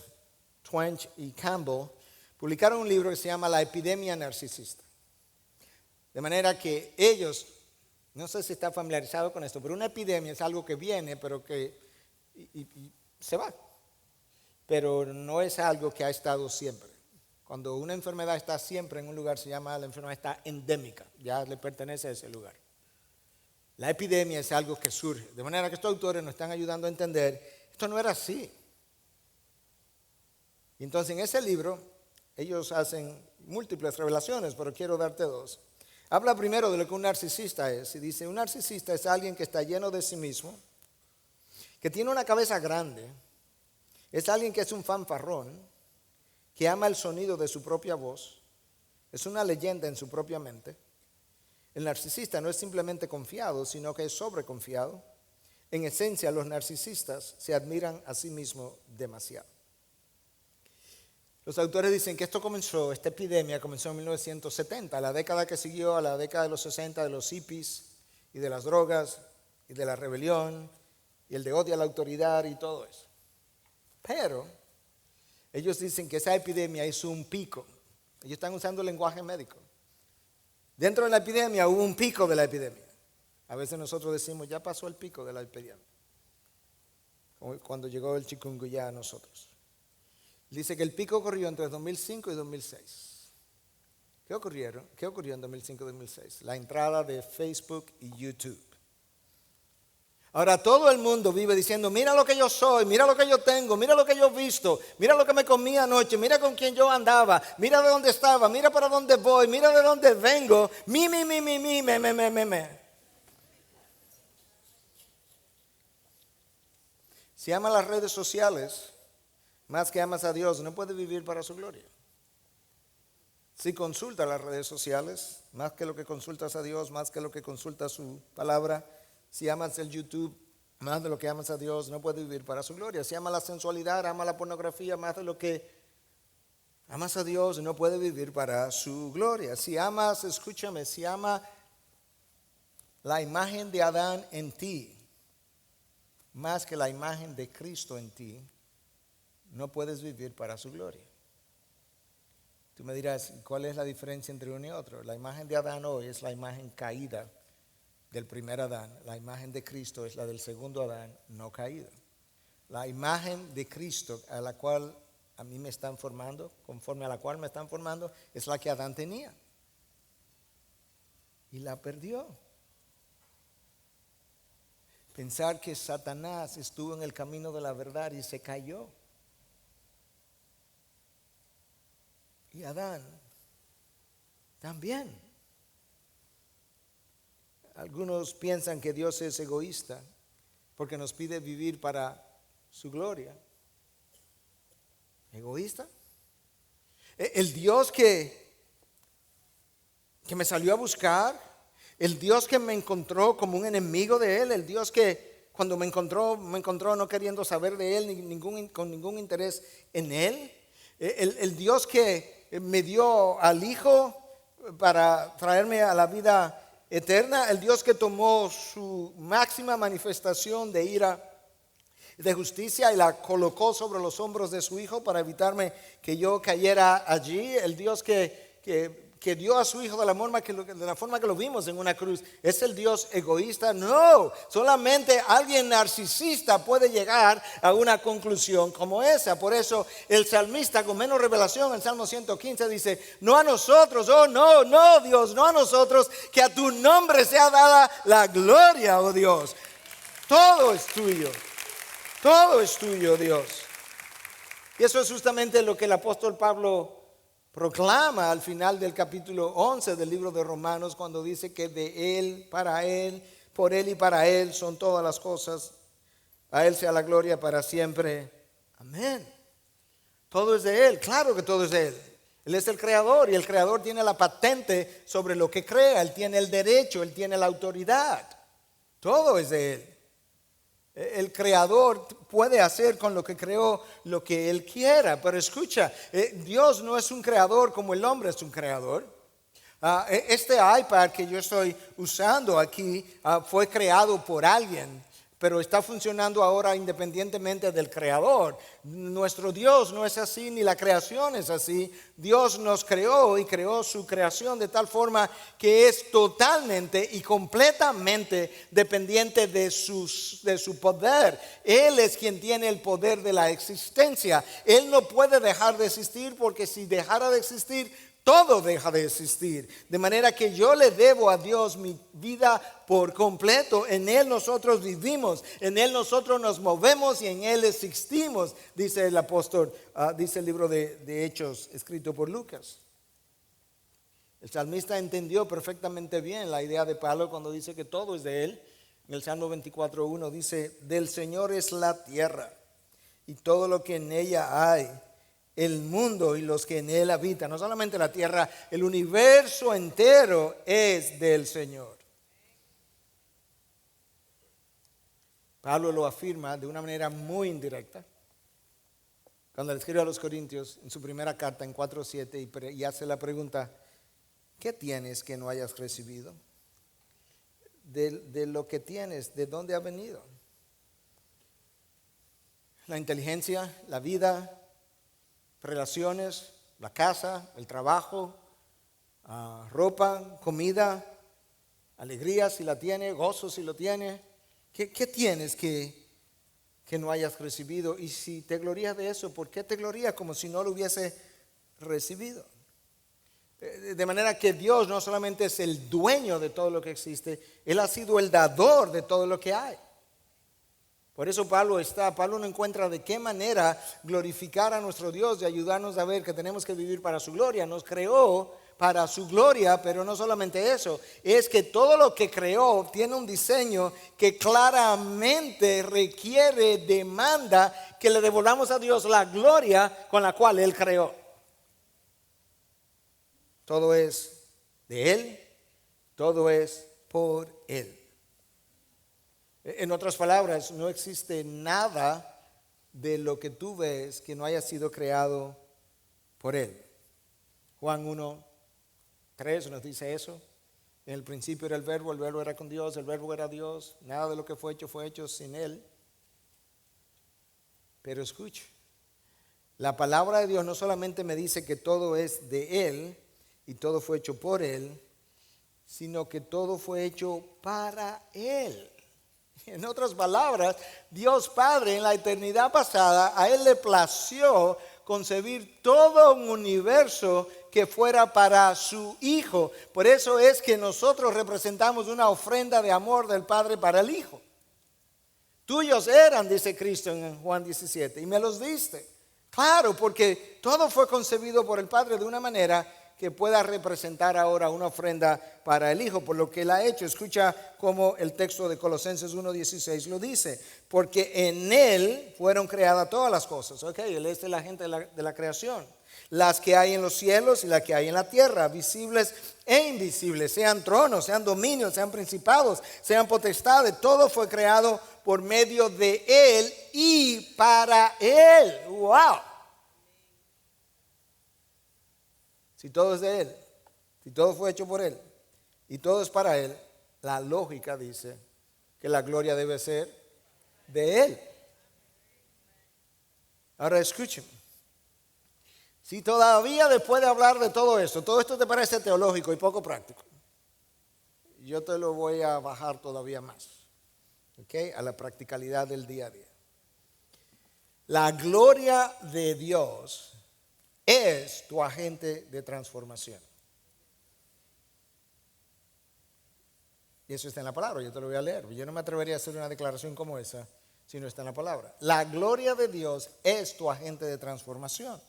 Twain y Campbell, publicaron un libro que se llama La epidemia narcisista. De manera que ellos, no sé si está familiarizado con esto, pero una epidemia es algo que viene, pero que y se va. Pero no es algo que ha estado siempre. Cuando una enfermedad está siempre en un lugar, se llama la enfermedad está endémica, ya le pertenece a ese lugar. La epidemia es algo que surge, de manera que estos autores nos están ayudando a entender, esto no era así. Y entonces en ese libro, ellos hacen múltiples revelaciones, pero quiero darte dos. Habla primero de lo que un narcisista es, y dice: un narcisista es alguien que está lleno de sí mismo, que tiene una cabeza grande, es alguien que es un fanfarrón, que ama el sonido de su propia voz, es una leyenda en su propia mente. El narcisista no es simplemente confiado, sino que es sobreconfiado. En esencia, los narcisistas se admiran a sí mismos demasiado. Los autores dicen que esta epidemia comenzó en 1970, la década que siguió a la década de los 60 de los hippies y de las drogas y de la rebelión y el de odio a la autoridad y todo eso. Pero ellos dicen que esa epidemia hizo un pico. Ellos están usando el lenguaje médico. Dentro de la epidemia hubo un pico de la epidemia. A veces nosotros decimos, ya pasó el pico de la epidemia. Como cuando llegó el chikungunya a nosotros. Dice que el pico ocurrió entre 2005 y 2006. ¿Qué ocurrió en 2005 y 2006? La entrada de Facebook y YouTube. Ahora todo el mundo vive diciendo: mira lo que yo soy, mira lo que yo tengo, mira lo que yo he visto, mira lo que me comí anoche, mira con quién yo andaba, mira de dónde estaba, mira para dónde voy, mira de dónde vengo, me. Si amas las redes sociales más que amas a Dios, no puedes vivir para su gloria. Si consultas las redes sociales más que lo que consultas a Dios, más que lo que consultas su palabra, si amas el YouTube más de lo que amas a Dios, no puedes vivir para su gloria. Si amas la sensualidad, amas la pornografía más de lo que amas a Dios, no puedes vivir para su gloria. Si amas, escúchame, si amas la imagen de Adán en ti más que la imagen de Cristo en ti, no puedes vivir para su gloria. Tú me dirás, ¿cuál es la diferencia entre uno y otro? La imagen de Adán hoy es la imagen caída del primer Adán. La imagen de Cristo es la del segundo Adán no caído. La imagen de Cristo a la cual a mí me están formando, conforme a la cual me están formando, es la que Adán tenía. Y la perdió. Pensar que Satanás estuvo en el camino de la verdad y se cayó. Y Adán también. Algunos piensan que Dios es egoísta porque nos pide vivir para su gloria. ¿Egoísta? El Dios que me salió a buscar, el Dios que me encontró como un enemigo de Él, el Dios que cuando me encontró no queriendo saber de Él, con ningún interés en Él. El Dios que me dio al Hijo para traerme a la vida eterna, el Dios que tomó su máxima manifestación de ira, de justicia, y la colocó sobre los hombros de su Hijo para evitarme que yo cayera allí. El Dios que dio a su Hijo de la forma que lo vimos en una cruz. ¿Es el Dios egoísta? No, solamente alguien narcisista puede llegar a una conclusión como esa. Por eso el salmista con menos revelación en Salmo 115 dice: no a nosotros, oh no Dios, no a nosotros, que a tu nombre sea dada la gloria, oh Dios. Todo es tuyo, Dios. Y eso es justamente lo que el apóstol Pablo proclama al final del capítulo 11 del libro de Romanos, cuando dice que de Él, para Él, por Él y para Él son todas las cosas. A Él sea la gloria para siempre. Amén. Todo es de Él, claro que todo es de Él. Él es el creador y el creador tiene la patente sobre lo que crea. Él tiene el derecho, Él tiene la autoridad. Todo es de Él. El creador puede hacer con lo que creó lo que Él quiera. Pero escucha, Dios no es un creador como el hombre es un creador. Este iPad que yo estoy usando aquí fue creado por alguien, pero está funcionando ahora independientemente del creador. Nuestro Dios no es así, ni la creación es así. Dios nos creó y creó su creación de tal forma que es totalmente y completamente dependiente de su poder. Él es quien tiene el poder de la existencia. Él no puede dejar de existir, porque si dejara de existir, todo deja de existir. De manera que yo le debo a Dios mi vida por completo. En Él nosotros vivimos, en Él nosotros nos movemos y en Él existimos, dice el apóstol, dice el libro de Hechos escrito por Lucas. El salmista entendió perfectamente bien la idea de Pablo cuando dice que todo es de Él. En el Salmo 24:1 dice: del Señor es la tierra y todo lo que en ella hay, el mundo y los que en él habitan. No solamente la tierra, el universo entero es del Señor. Pablo lo afirma de una manera muy indirecta cuando le escribe a los Corintios en su primera carta en 4:7 y hace la pregunta: ¿qué tienes que no hayas recibido? De lo que tienes, ¿de dónde ha venido? La inteligencia, la vida, relaciones, la casa, el trabajo, ropa, comida, alegría si la tiene, gozo si lo tiene. ¿Qué tienes que no hayas recibido? Y si te glorías de eso, ¿por qué te glorías como si no lo hubiese recibido? De manera que Dios no solamente es el dueño de todo lo que existe, Él ha sido el dador de todo lo que hay. Por eso Pablo no encuentra de qué manera glorificar a nuestro Dios y ayudarnos a ver que tenemos que vivir para su gloria. Nos creó para su gloria, pero no solamente eso, es que todo lo que creó tiene un diseño que claramente requiere, demanda que le devolvamos a Dios la gloria con la cual Él creó. Todo es de Él, todo es por Él. En otras palabras, no existe nada de lo que tú ves que no haya sido creado por Él. Juan 1:3 nos dice eso. En el principio era el verbo era con Dios, el verbo era Dios. Nada de lo que fue hecho sin Él. Pero escuche, La palabra de Dios no solamente me dice que todo es de Él y todo fue hecho por Él, sino que todo fue hecho para Él. En otras palabras, Dios Padre en la eternidad pasada, a Él le plació concebir todo un universo que fuera para su Hijo. Por eso es que nosotros representamos una ofrenda de amor del Padre para el Hijo. Tuyos eran, dice Cristo en Juan 17, y me los diste. Claro, porque todo fue concebido por el Padre de una manera que pueda representar ahora una ofrenda para el Hijo, por lo que Él ha hecho. Escucha cómo el texto de Colosenses 1:16 lo dice, porque en Él fueron creadas todas las cosas. Ok, Él es el agente de la creación. Las que hay en los cielos y las que hay en la tierra, visibles e invisibles, sean tronos, sean dominios, sean principados, sean potestades, todo fue creado por medio de Él y para Él. ¡Wow! Si todo es de Él, si todo fue hecho por Él y todo es para Él, la lógica dice que la gloria debe ser de Él. Ahora escúcheme. Si todavía después de hablar de todo esto te parece teológico y poco práctico, yo te lo voy a bajar todavía más, ¿ok? A la practicalidad del día a día. La gloria de Dios es tu agente de transformación. Y eso está en la palabra, yo te lo voy a leer. Yo no me atrevería a hacer una declaración como esa si no está en la palabra. La gloria de Dios es tu agente de transformación.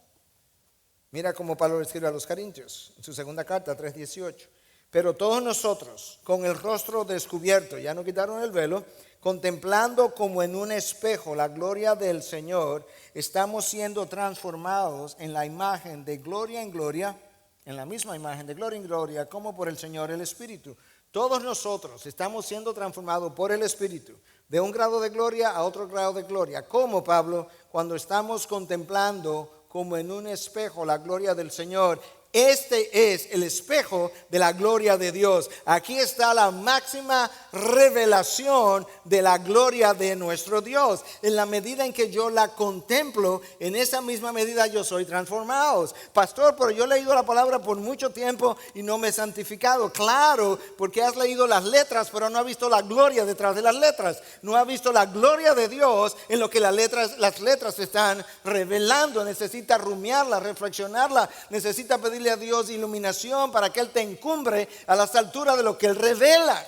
Mira cómo Pablo le escribe a los Corintios, en su segunda carta, 3:18. Pero todos nosotros, con el rostro descubierto, ya no quitaron el velo, contemplando como en un espejo la gloria del Señor, estamos siendo transformados en la imagen de gloria en gloria, en la misma imagen de gloria en gloria, como por el Señor el Espíritu. Todos nosotros estamos siendo transformados por el Espíritu, de un grado de gloria a otro grado de gloria. Como Pablo, cuando estamos contemplando como en un espejo la gloria del Señor. Este es el espejo de la gloria de Dios. Aquí está la máxima revelación de la gloria de nuestro Dios. En la medida en que yo la contemplo, en esa misma medida yo soy transformado. Pastor, pero yo he leído la palabra por mucho tiempo y no me he santificado. Claro, porque has leído las letras, pero no has visto la gloria detrás de las letras. No has visto la gloria de Dios en lo que las letras están revelando. Necesita rumiarla, reflexionarla, necesita pedirle a Dios iluminación para que Él te encumbre a las alturas de lo que Él revela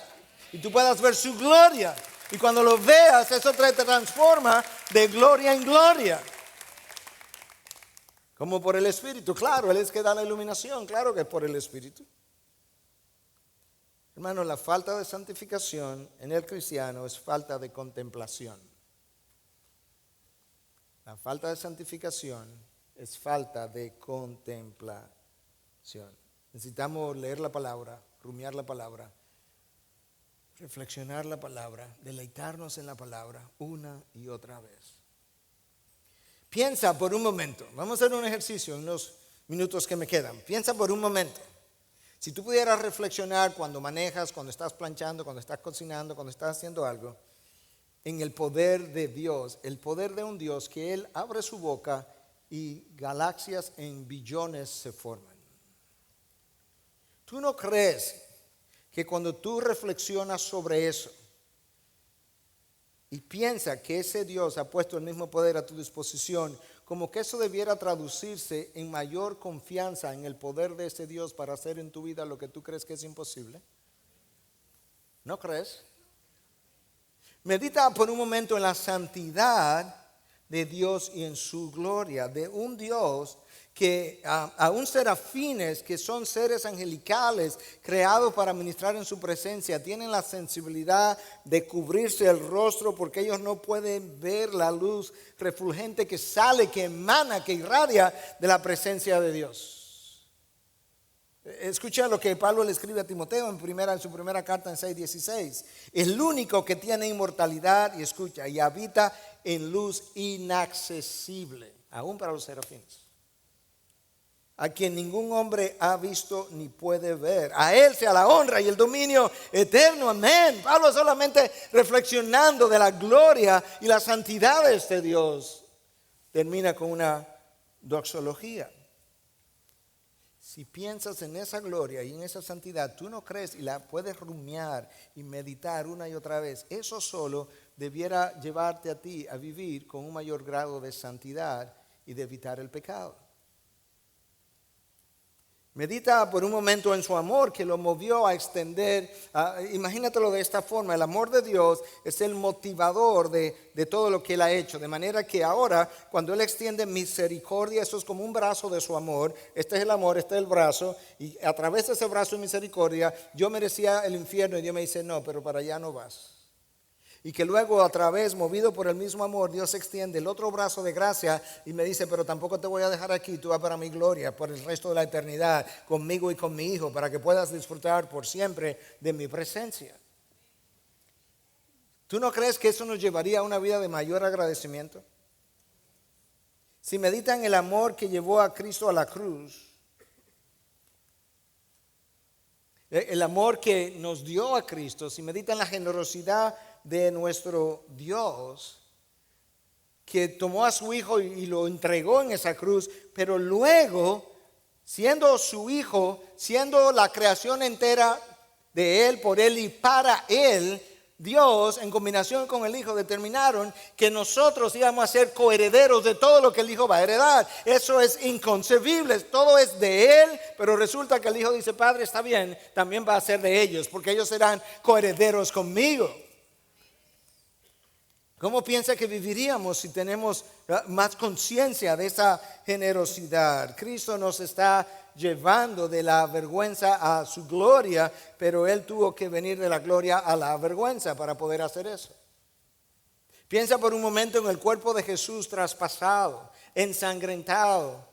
y tú puedas ver su gloria, y cuando lo veas eso te transforma de gloria en gloria, como por el Espíritu. Claro, Él es que da la iluminación, claro que es por el Espíritu. Hermano, la falta de santificación en el cristiano es falta de contemplación. La falta de santificación es falta de contemplación. Necesitamos leer la palabra, rumiar la palabra, reflexionar la palabra, deleitarnos en la palabra una y otra vez. Piensa por un momento, vamos a hacer un ejercicio en los minutos que me quedan. Piensa por un momento. Si tú pudieras reflexionar cuando manejas, cuando estás planchando, cuando estás cocinando, cuando estás haciendo algo, en el poder de Dios, el poder de un Dios que Él abre su boca y galaxias en billones se forman. ¿Tú no crees que cuando tú reflexionas sobre eso y piensas que ese Dios ha puesto el mismo poder a tu disposición, como que eso debiera traducirse en mayor confianza en el poder de ese Dios para hacer en tu vida lo que tú crees que es imposible? ¿No crees? Medita por un momento en la santidad de Dios y en su gloria, de un Dios que aún serafines, que son seres angelicales creados para ministrar en su presencia, tienen la sensibilidad de cubrirse el rostro porque ellos no pueden ver la luz refulgente que sale, que emana, que irradia de la presencia de Dios. Escucha lo que Pablo le escribe a Timoteo en su primera carta en 6:16. El único que tiene inmortalidad, y escucha, y habita en luz inaccesible, aún para los serafines, a quien ningún hombre ha visto ni puede ver. A Él sea la honra y el dominio eterno. Amén. Pablo solamente reflexionando de la gloria y la santidad de este Dios termina con una doxología. Si piensas en esa gloria y en esa santidad, tú no crees y la puedes rumiar y meditar una y otra vez. Eso solo debiera llevarte a ti a vivir con un mayor grado de santidad y de evitar el pecado. Medita por un momento en su amor que lo movió a extender. Imagínatelo de esta forma: el amor de Dios es el motivador de todo lo que Él ha hecho. De manera que ahora, cuando Él extiende misericordia, eso es como un brazo de su amor. Este es el amor, este es el brazo. Y a través de ese brazo de misericordia, yo merecía el infierno y Dios me dice: no, pero para allá no vas. Y que luego, a través, movido por el mismo amor, Dios extiende el otro brazo de gracia y me dice: pero tampoco te voy a dejar aquí, tú vas para mi gloria, por el resto de la eternidad, conmigo y con mi Hijo, para que puedas disfrutar por siempre de mi presencia. ¿Tú no crees que eso nos llevaría a una vida de mayor agradecimiento? Si meditan el amor que llevó a Cristo a la cruz, el amor que nos dio a Cristo, si meditan la generosidad de nuestro Dios, que tomó a su Hijo y lo entregó en esa cruz, pero luego, siendo su Hijo, siendo la creación entera de Él, por Él y para Él, Dios, en combinación con el Hijo, determinaron que nosotros íbamos a ser coherederos de todo lo que el Hijo va a heredar. Eso es inconcebible, todo es de Él, pero resulta que el Hijo dice: Padre, está bien, también va a ser de ellos, porque ellos serán coherederos conmigo. ¿Cómo piensa que viviríamos si tenemos más conciencia de esa generosidad? Cristo nos está llevando de la vergüenza a su gloria, pero Él tuvo que venir de la gloria a la vergüenza para poder hacer eso. Piensa por un momento en el cuerpo de Jesús traspasado, ensangrentado,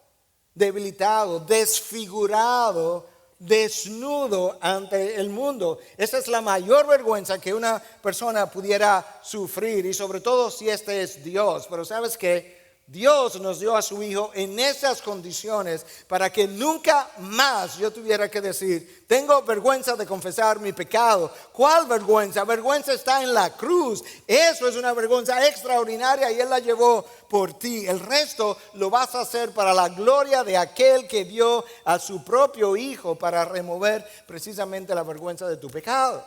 debilitado, desfigurado, desnudo ante el mundo. Esa es la mayor vergüenza que una persona pudiera sufrir, y sobre todo si este es Dios. Pero ¿sabes qué? Dios nos dio a su Hijo en esas condiciones para que nunca más yo tuviera que decir: tengo vergüenza de confesar mi pecado. ¿Cuál vergüenza? Vergüenza está en la cruz. Eso es una vergüenza extraordinaria y Él la llevó por ti. El resto lo vas a hacer para la gloria de aquel que dio a su propio Hijo para remover precisamente la vergüenza de tu pecado.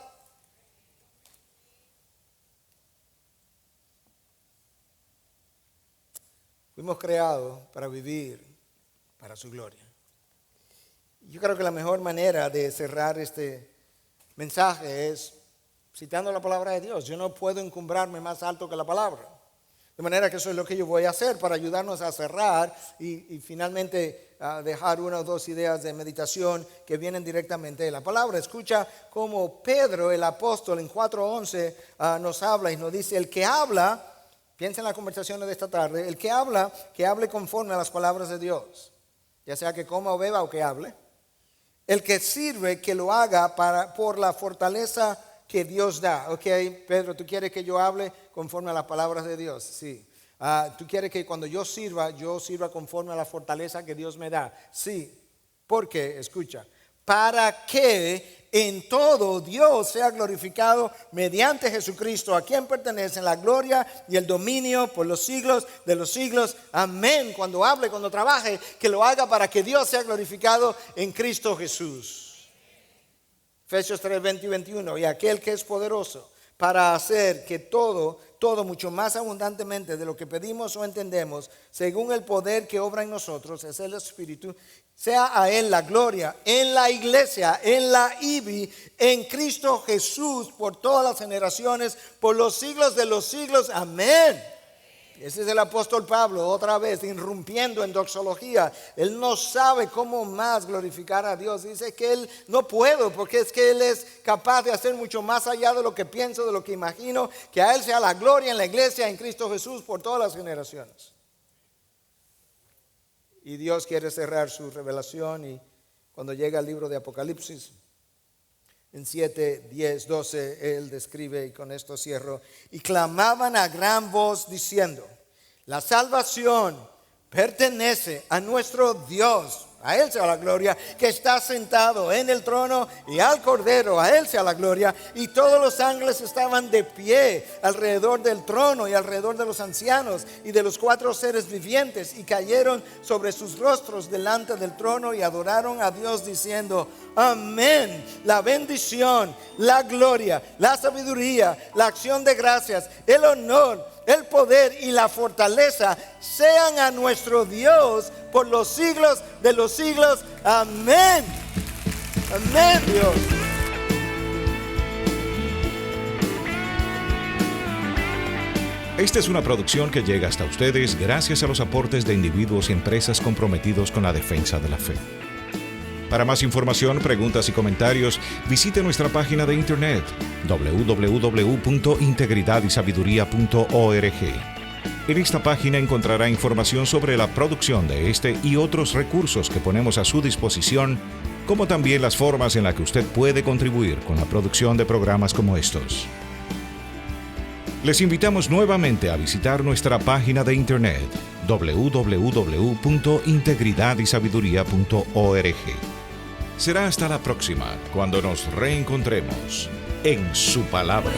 Fuimos creados para vivir para su gloria. Yo creo que la mejor manera de cerrar este mensaje es citando la palabra de Dios. Yo no puedo encumbrarme más alto que la palabra. De manera que eso es lo que yo voy a hacer para ayudarnos a cerrar y finalmente dejar una o dos ideas de meditación que vienen directamente de la palabra. Escucha cómo Pedro, el apóstol, en 4:11 nos habla y nos dice: el que habla, piensa en las conversaciones de esta tarde, el que habla, que hable conforme a las palabras de Dios, ya sea que coma o beba o que hable. El que sirve, que lo haga por la fortaleza que Dios da. Ok, Pedro, ¿tú quieres que yo hable conforme a las palabras de Dios? Sí. ¿Tú quieres que cuando yo sirva conforme a la fortaleza que Dios me da? Sí. ¿Por qué? Escucha. Para que en todo Dios sea glorificado mediante Jesucristo, a quien pertenecen la gloria y el dominio por los siglos de los siglos. Amén. Cuando hable, cuando trabaje, que lo haga para que Dios sea glorificado en Cristo Jesús. Efesios 3, 20 y 21. Y aquel que es poderoso para hacer que todo mucho más abundantemente de lo que pedimos o entendemos, según el poder que obra en nosotros, es el Espíritu, sea a Él la gloria en la iglesia, en la IBI, en Cristo Jesús, por todas las generaciones, por los siglos de los siglos. Amén. Ese es el apóstol Pablo, otra vez irrumpiendo en doxología. Él no sabe cómo más glorificar a Dios. Dice que él no puede, porque es que Él es capaz de hacer mucho más allá de lo que pienso, de lo que imagino. Que a Él sea la gloria en la iglesia, en Cristo Jesús, por todas las generaciones. Y Dios quiere cerrar su revelación, y cuando llega al libro de Apocalipsis, en 7, 10, 12, Él describe, y con esto cierro: y clamaban a gran voz diciendo: la salvación pertenece a nuestro Dios. a Él sea la gloria, que está sentado en el trono, y al Cordero, a Él sea la gloria. Y todos los ángeles estaban de pie alrededor del trono y alrededor de los ancianos y de los 4 seres vivientes, y cayeron sobre sus rostros delante del trono y adoraron a Dios diciendo: amén. La bendición, la gloria, la sabiduría, la acción de gracias, el honor, el poder y la fortaleza sean a nuestro Dios por los siglos de los siglos. Amén. Amén, Dios. Esta es una producción que llega hasta ustedes gracias a los aportes de individuos y empresas comprometidos con la defensa de la fe. Para más información, preguntas y comentarios, visite nuestra página de internet www.integridadisabiduría.org. En esta página encontrará información sobre la producción de este y otros recursos que ponemos a su disposición, como también las formas en las que usted puede contribuir con la producción de programas como estos. Les invitamos nuevamente a visitar nuestra página de internet www.integridadisabiduría.org. Será hasta la próxima, cuando nos reencontremos en su palabra.